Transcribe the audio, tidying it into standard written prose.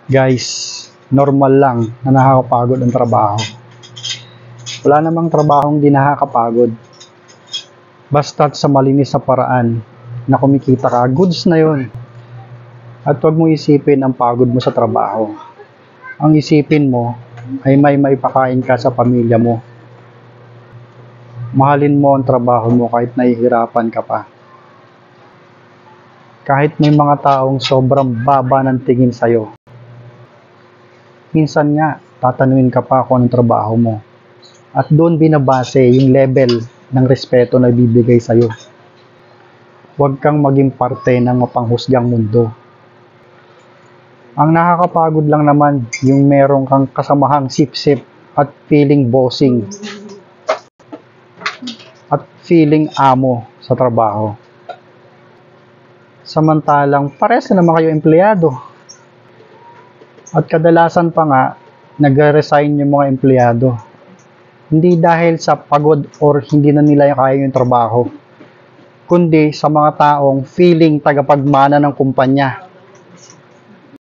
Guys, normal lang na nakakapagod ang trabaho. Wala namang trabahong di nakakapagod. Basta't sa malinis na paraan na kumikita ka, goods na yon. At huwag mo isipin ang pagod mo sa trabaho. Ang isipin mo ay may maipakain ka sa pamilya mo. Mahalin mo ang trabaho mo kahit nahihirapan ka pa. Kahit may mga taong sobrang baba ng tingin sa'yo. Minsan nga, tatanungin ka pa kung anong trabaho mo. At doon binabase yung level ng respeto na bibigay sa'yo. Huwag kang maging parte ng mapanghusgang mundo. Ang nakakapagod lang naman yung meron kang kasamahang sip-sip at feeling bossing at feeling amo sa trabaho. Samantalang pares na naman kayo empleyado. At kadalasan pa nga, nag-resign yung mga empleyado. Hindi dahil sa pagod or hindi na nila kaya yung trabaho, kundi sa mga taong feeling tagapagmana ng kumpanya.